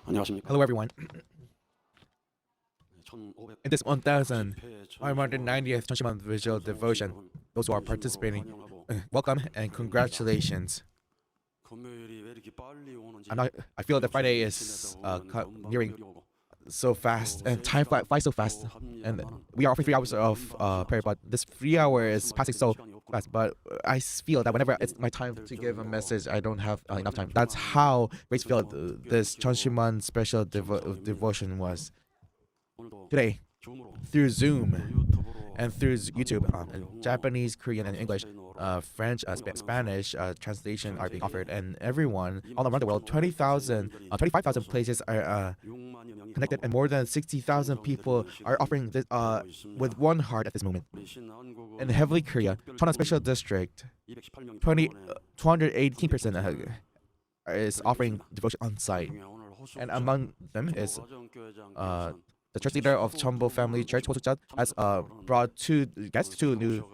안녕하십니까. Hello, everyone. In this 1590회 1590th Cheonshim Won visual devotion, those who are participating, welcome and congratulations. I feel that Friday is nearing so fast, and time flies so fast. And we are offering 3 hours of prayer, but this 3 hour is passing so fast. But I feel that whenever it's my time to give a message, I don't have enough time. That's how grace-filled this Cheonshim Won special devotion was. Today, through Zoom and through YouTube, Japanese, Korean, and English, French, Spanish translation are being offered, and everyone all around the world, 25,000 places are connected, and more than 60,000 people are offering this with one heart at this moment. In Heavenly Korea, Cheonwon Special District, 218% is offering devotion on site, and among them is the church leader of Chombo Family Church, Ho has brought two new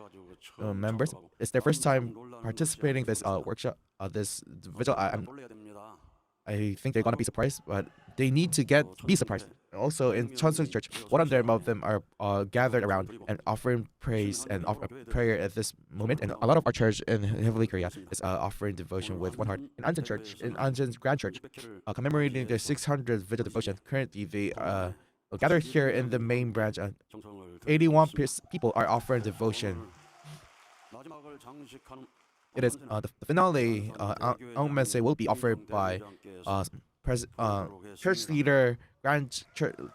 members. It's their first time participating this workshop, this vigil. I think they're gonna be surprised, but they need to be surprised. Also in Cheonshim Church, 100 of them are gathered around and offering praise and prayer at this moment. And a lot of our church in Heavenly Korea is offering devotion with one heart. In Anjan Church, in Anjan's Grand Church, commemorating their 600th vigil devotion. Currently, they gathered here in the main branch. 81 people are offering devotion. It is the finale. Aung Mense will be offered by church leader,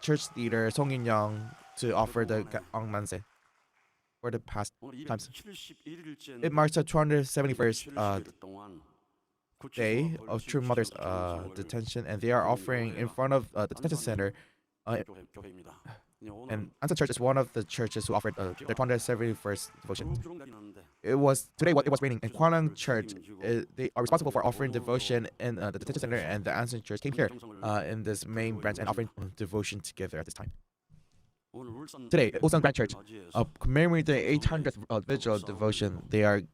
church leader Song In Young to offer the Aung Mense for the past times. It marks the 271st day of True Mother's detention, and they are offering in front of the detention center. And Ansan Church is one of the churches who offered their 271st devotion. It was raining, and Kwanang Church they are responsible for offering devotion in the detention center, and the Ansan Church came here in this main branch and offering devotion together at this time. Today, Ulsan Grand Church commemorating the 800th vigil devotion. They are in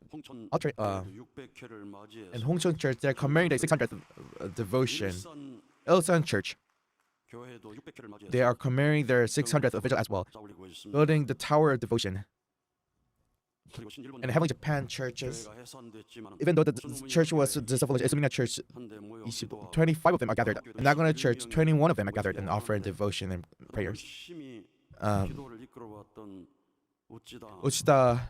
Hongcheon Church. They are commemorating the 600th devotion. Ulsan Church, they are commemorating their 600th vigil as well, building the Tower of Devotion. And Heavenly Japan churches, even though the church was disestablished, Isumina Church, 25 of them are gathered. In Nagano Church, 21 of them are gathered and offering devotion and prayers. Uchida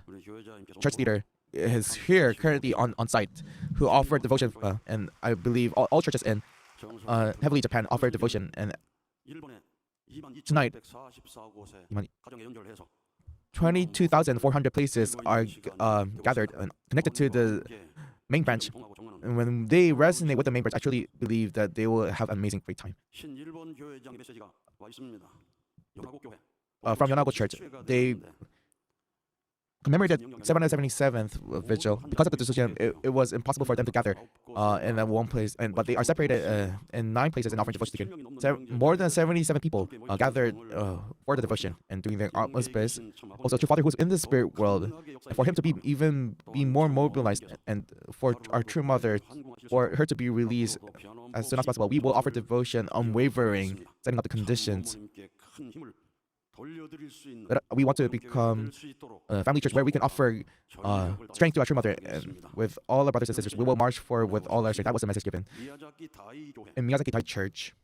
church leader is here currently on site, who offered devotion, and I believe all churches in Heavenly Japan offer devotion. And tonight, 22,400 places are gathered and connected to the main branch. And when they resonate with the main branch, I truly believe that they will have an amazing great time. From Yonago Church, they commemorated 777th vigil. Because of the decision, it was impossible for them to gather in one place, but they are separated in 9 places and offering devotion together. More than 77 people gathered for the devotion and doing their utmost best. Also, True Father, who's in the spirit world, for him to be more mobilized, and for our True Mother, for her to be released as soon as possible, we will offer devotion unwavering, setting up the conditions. We want to become a family church where we can offer strength to our True Mother, and with all our brothers and sisters, we will march forward with all our strength. That was the message given. In Miyazaki Dai Church,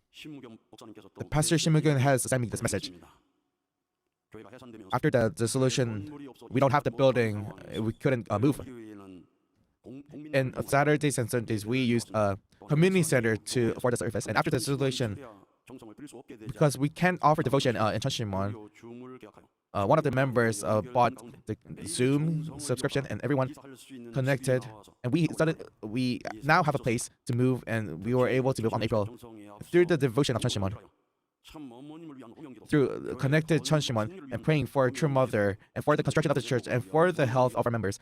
the pastor Shimugun has sent me this message. After the dissolution, we don't have the building. We couldn't move. And Saturdays and Sundays, we used a community center for the service. And after the dissolution, because we can't offer devotion in Cheonshim Won, one of the members bought the Zoom subscription, and everyone connected, and we now have a place to move, and we were able to move on April through the devotion of Cheonshim Won, through connected Cheonshim Won, and praying for True Mother, and for the construction of the church, and for the health of our members,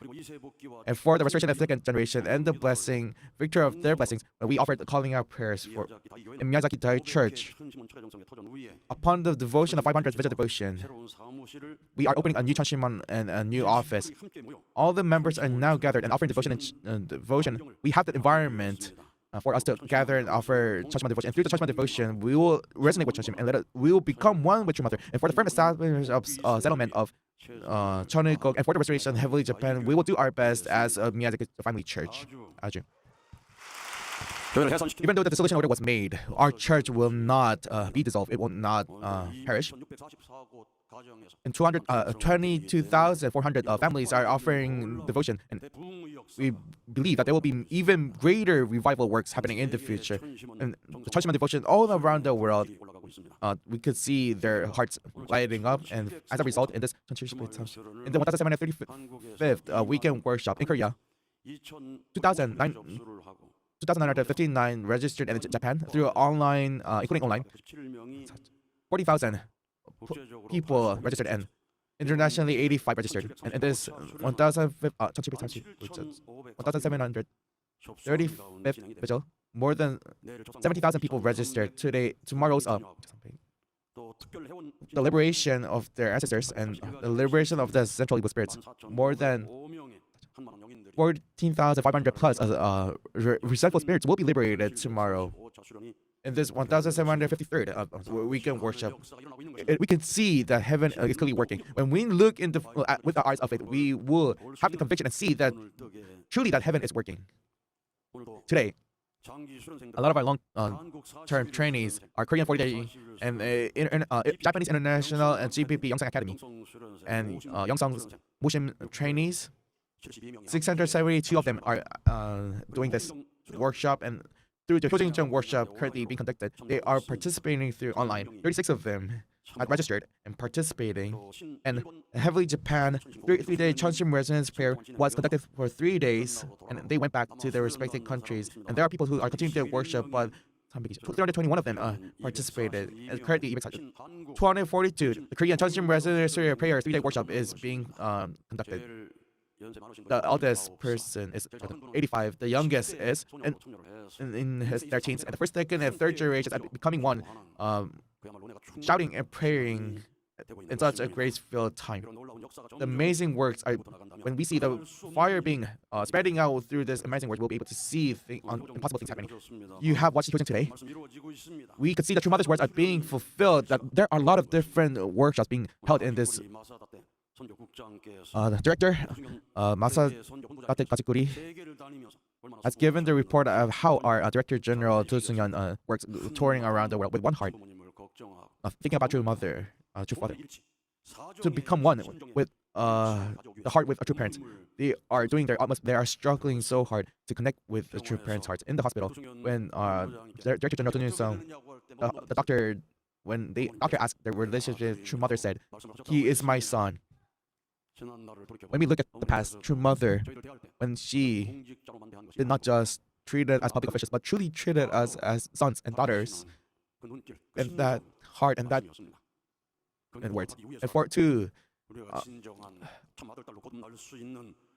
and for the restoration of the second generation, and the victory of their blessings. We offered calling out prayers in Miyazaki Dai Church. Upon the devotion of 500th vigil devotion, we are opening a new Cheonshim Won and a new office. All the members are now gathered and offering devotion and devotion. We have the environment for us to gather and offer Cheonshim devotion. And through the Cheonshim devotion, we will resonate with Cheonshim and we will become one with True Mother. And for the firm establishment of settlement of Cheonilgok and for the restoration of Heavenly Japan, we will do our best as a Miyazaki family church. Aju. Even though the dissolution order was made, our church will not be dissolved. It will not perish. And 22,400 families are offering devotion, and we believe that there will be even greater revival works happening in the future. And the Cheonshim devotion all around the world, we could see their hearts lighting up, and as a result, in this in the 1735th weekend workshop in Korea, 2,959 registered in Japan through online, including online. 40,000 people registered and internationally 85 registered. And it is 1,735th vigil. More than 70,000 people registered today. Tomorrow's the liberation of their ancestors and the liberation of the central evil spirits. More than 14,500 plus resentful spirits will be liberated tomorrow. In this 1,753rd weekend worship, we can see that heaven is clearly working. When we look into with the eyes of it, we will have the conviction and see that truly that heaven is working. Today, a lot of our long-term trainees are Korean 40-day and Japanese International and GPP Yongsang Academy and Yongsang Mushim trainees. 672 of them are doing this workshop, and through the Cheonshim workshop currently being conducted, they are participating through online. 36 of them had registered and participating. And Heavenly Japan, three-day Cheonshim Resonance Prayer was conducted for 3 days, and they went back to their respective countries. And there are people who are continuing their worship, but 321 of them participated. And currently, 242, the Korean Cheonshim Resonance Prayer 3-day workshop is being conducted. The eldest person is 85. The youngest is in his 13th. And the first, second, and third generations are becoming one, shouting and praying in such a grace-filled time. The amazing works are when we see the fire being spreading out through this amazing work. We'll be able to see impossible things happening. You have watched the today. We could see the True Mother's words are being fulfilled. That there are a lot of different workshops being held in this. The director, Masate Kachikuri, has given the report of how our Director General Do Sung-yeon works touring around the world with one heart, thinking about True Mother, True Father, to become one with the heart with a true parents. They are doing their utmost. They are struggling so hard to connect with the true parents' hearts in the hospital. When Director General Do Sung, the doctor, when the doctor asked their relationship with True Mother, said, "He is my son." When we look at the past, True Mother, when she did not just treat us as public officials, but truly treated us as sons and daughters, and that heart and that and words. And for two,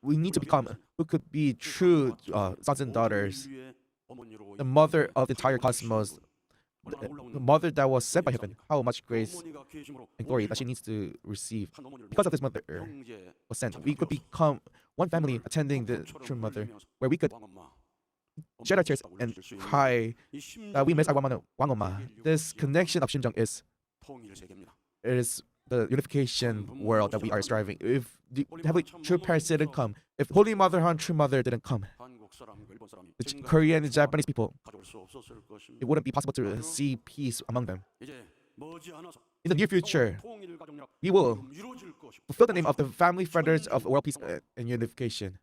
we need to become who could be true sons and daughters, the mother of the entire cosmos, the mother that was sent by heaven. How much grace and glory that she needs to receive. Because of this mother was sent, we could become one family attending the True Mother, where we could shed our tears and cry that we miss our Wangoma. This connection of Shinjong is the unification world that we are striving. If the Heavenly True Parents didn't come, if Holy Mother and True Mother didn't come, the Korean and Japanese people, it wouldn't be possible to see peace among them. In the near future, we will fulfill the name of the Family Friends of World Peace and Unification.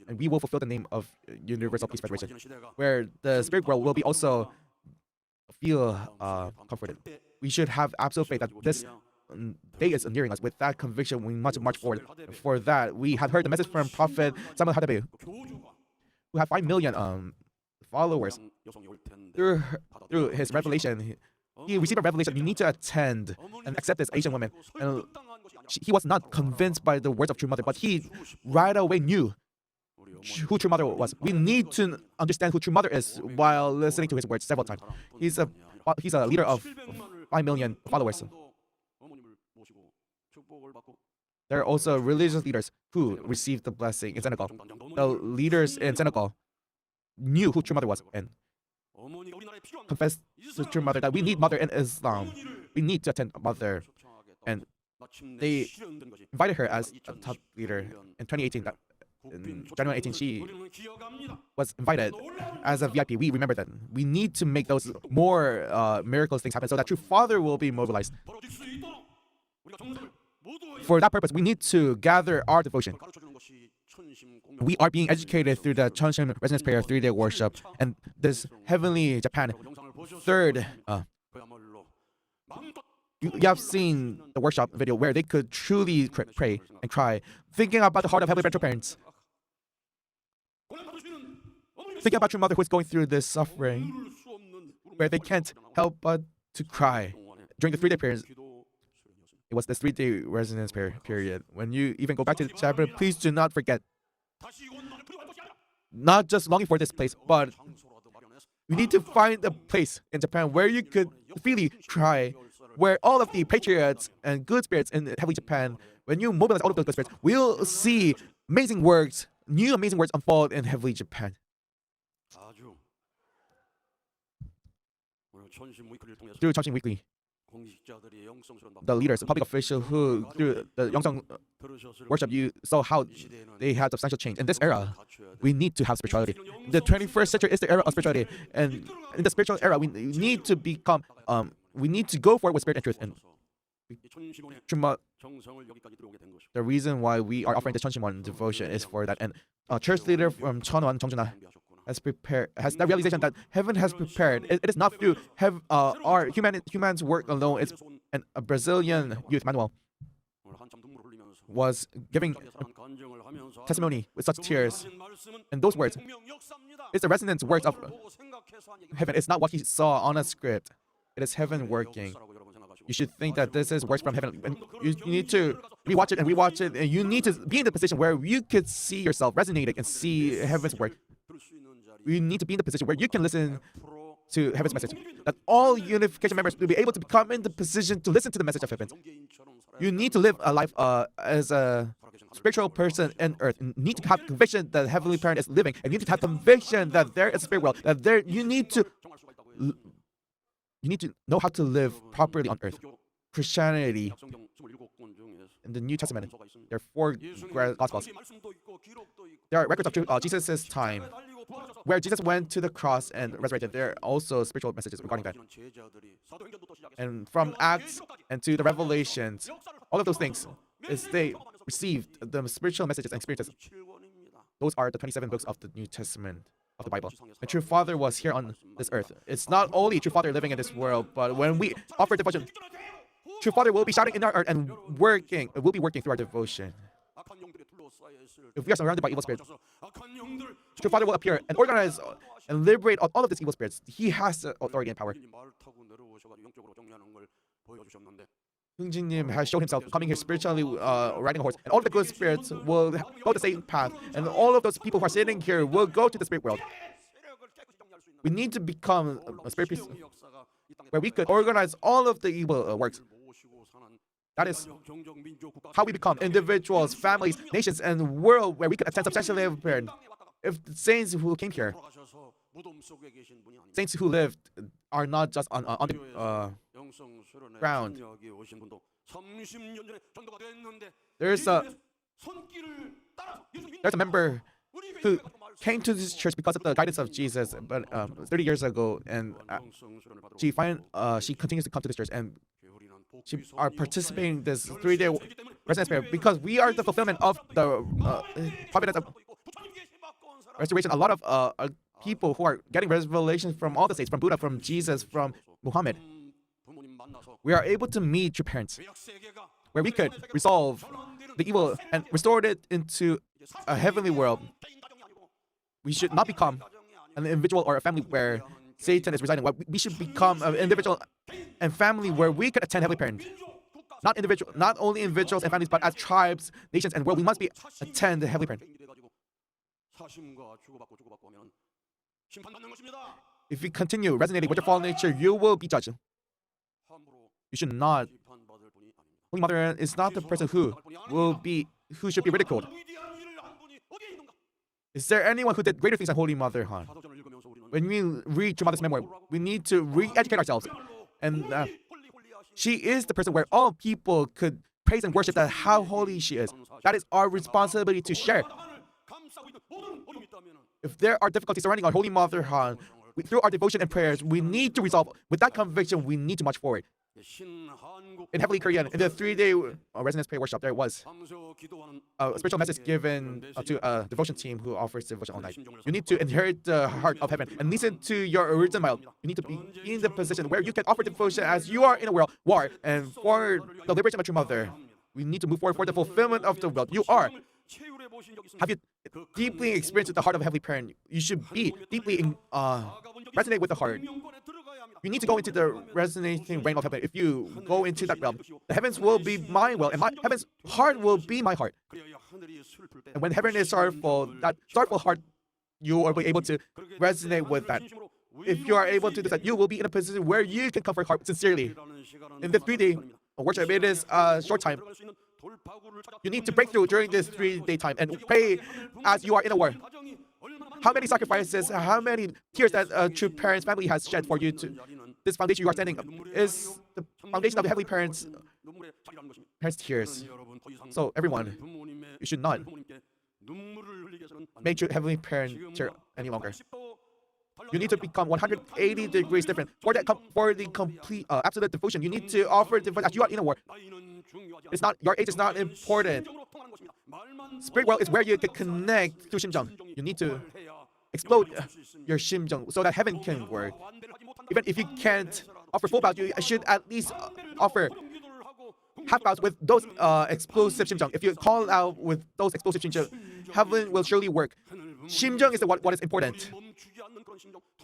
And we will fulfill the name of Universal Peace Federation, where the spirit world will be also feel comforted. We should have absolute faith that this day is nearing us. With that conviction, we must march forward. For that, we had heard the message from Prophet Samuel Hadabe, who had 5 million followers. Through his revelation, he received a revelation. You need to attend and accept this Asian woman. And he was not convinced by the words of True Mother, but he right away knew who True Mother was. We need to understand who True Mother is while listening to his words several times. He's a leader of 5 million followers. There are also religious leaders who received the blessing in Senegal. The leaders in Senegal knew who true mother was and confessed to true mother that we need mother in Islam. We need to attend mother. And they invited her as a top leader in 2018. In January 18, she was invited as a VIP. We remember that. We need to make those more miracles things happen so that true father will be mobilized. For that purpose, we need to gather our devotion. We are being educated through the Cheonshim Resonance Prayer 3-day worship and this Heavenly Japan third. You have seen the workshop video where they could truly pray and cry, thinking about the heart of Heavenly Parents. Thinking about your mother who is going through this suffering, where they can't help but to cry during the 3-day prayers. It was this 3-day resonance prayer period. When you even go back to the chapter, please do not forget. Not just longing for this place, but you need to find a place in Japan where you could freely cry, where all of the patriots and good spirits in Heavenly Japan, when you mobilize all of those good spirits, we'll see amazing works, new amazing works unfold in Heavenly Japan. Through Cheonshim Weekly, the leaders, the public officials who, through the Yongsong worship, you saw how they had substantial change. In this era, we need to have spirituality. The 21st century is the era of spirituality. And in the spiritual era, we need to become, we need to go for it with spirit and truth. And the reason why we are offering the Cheonshim Won devotion is for that. And a church leader from Cheonwon, Jeongjuna, has the realization that heaven has prepared. It is not through our human's work alone. It's a Brazilian youth, Manuel, was giving testimony with such tears. And those words, it's the resonance words of heaven. It's not what he saw on a script. It is heaven working. You should think that this is works from heaven. And you need to rewatch it and rewatch it. And you need to be in the position where you could see yourself resonating and see heaven's work. You need to be in the position where you can listen to heaven's message. That all unification members will be able to become in the position to listen to the message of heaven. You need to live a life as a spiritual person in earth. You need to have conviction that Heavenly Parent is living. And you need to have conviction that there is a spirit world. That you need to know how to live properly on earth. Christianity, in the New Testament, there are 4 Gospels. There are records of Jesus' time, where Jesus went to the cross and resurrected. There are also spiritual messages regarding that. And from Acts and to the Revelations, all of those things, is they received the spiritual messages and experiences. Those are the 27 books of the New Testament of the Bible. The true Father was here on this earth. It's not only true Father living in this world, but when we offer devotion, true Father will be shouting in our earth and working. It will be working through our devotion. If we are surrounded by evil spirits, true Father will appear and organize and liberate all of these evil spirits. He has authority and power. Hung-jin-nim has shown himself coming here spiritually riding a horse, and all the good spirits will go the same path, and all of those people who are sitting here will go to the spirit world. We need to become a spirit priest where we could organize all of the evil works. That is how we become individuals, families, nations, and world where we could attend substantially prepared. If the saints who came here, saints who lived, are not just on the ground. There's a member who came to this church because of the guidance of Jesus, but 30 years ago, and she continues to come to this church, and she are participating in this 3-day resonance prayer because we are the fulfillment of the providence of restoration. A lot of people who are getting revelations from all the saints, from Buddha, from Jesus, from Muhammad. We are able to meet your parents, where we could resolve the evil and restore it into a heavenly world. We should not become an individual or a family where Satan is residing. We should become an individual and family where we could attend Heavenly Parent. Not only individuals and families, but as tribes, nations, and world, we must attend the Heavenly Parent. If you continue resonating with your fallen nature, you will be judged. You should not. Holy Mother is not the person who should be ridiculed. Is there anyone who did greater things than Holy Mother Han? When we read your mother's memoir, we need to re-educate ourselves. And she is the person where all people could praise and worship that how holy she is. That is our responsibility to share. If there are difficulties surrounding our Holy Mother Han, through our devotion and prayers, we need to resolve. With that conviction, we need to march forward. In Heavenly Korean, in the 3-day residence prayer workshop, there was a spiritual message given to a devotion team who offers devotion all night. You need to inherit the heart of heaven and listen to your original. You need to be in the position where you can offer devotion as you are in a world war. And for the liberation of your mother, we need to move forward for the fulfillment of the world. You are. Have you deeply experienced the heart of a heavenly parent? You should be deeply resonate with the heart. You need to go into the resonating realm of heaven. If you go into that realm, the heavens will be my will, and my heaven's heart will be my heart. And when heaven is sorrowful, that sorrowful heart, you will be able to resonate with that. If you are able to do that, you will be in a position where you can comfort heart sincerely. In the 3-day worship, it is a short time. You need to break through during this 3-day time and pray as you are in a war. How many sacrifices, how many tears that a true parent's family has shed for you to this foundation you are standing is the foundation of the heavenly parents' tears. So everyone, you should not make your heavenly parent tear any longer. You need to become 180 degrees different. For the complete absolute devotion, you need to offer devotion as you are in a war. It's not your age is not important. Spirit world is where you can connect to Shimjung. You need to explode your Shimjung so that heaven can work. Even if you can't offer full bows, you should at least offer half bows with those explosive Shimjung. If you call out with those explosive Shimjung, heaven will surely work. Shimjung is what is important.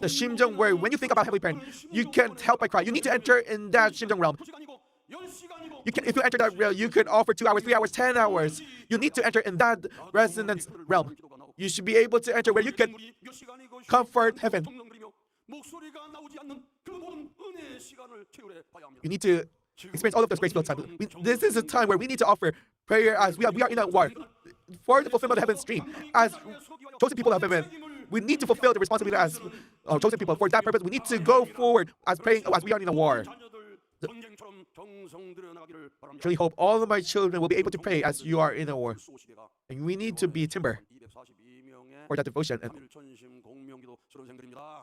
The Shimjung where when you think about heavenly parent, you can't help but cry. You need to enter in that Shimjung realm. If you enter that realm, you can offer 2 hours, 3 hours, 10 hours. You need to enter in that resonance realm. You should be able to enter where you can comfort heaven. You need to experience all of those grace-filled times. This is a time where we need to offer prayer as we are in a war. For the fulfillment of heaven's dream, as chosen people of heaven, we need to fulfill the responsibility as chosen people. For that purpose, we need to go forward as praying as we are in a war. I truly hope all of my children will be able to pray as you are in a war. And we need to be timber for that devotion. And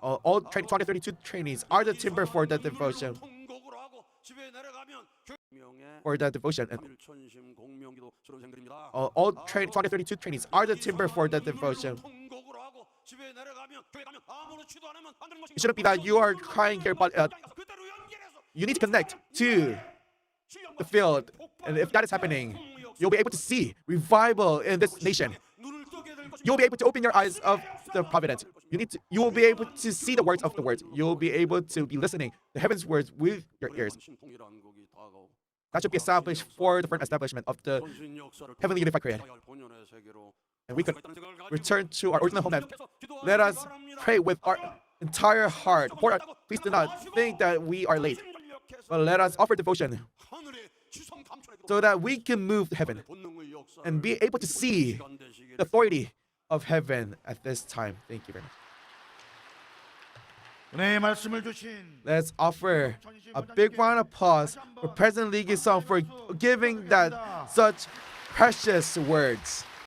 all 232 trainees are the timber for that devotion. For that devotion. And all 232 trainees are the timber for that devotion. It shouldn't be that you are crying here, but you need to connect to the field. And if that is happening, you'll be able to see revival in this nation. You'll be able to open your eyes of the providence. You will be able to see the words of the words. You'll be able to be listening to heaven's words with your ears. That should be established for the firm establishment of the heavenly unified Korea. And we could return to our original homeland. Let us pray with our entire heart. Please do not think that we are late. But let us offer devotion so that we can move to heaven and be able to see the authority of heaven at this time. Thank you very much. Let's offer a big round of applause for President Lee Gi-sung for giving that such precious words.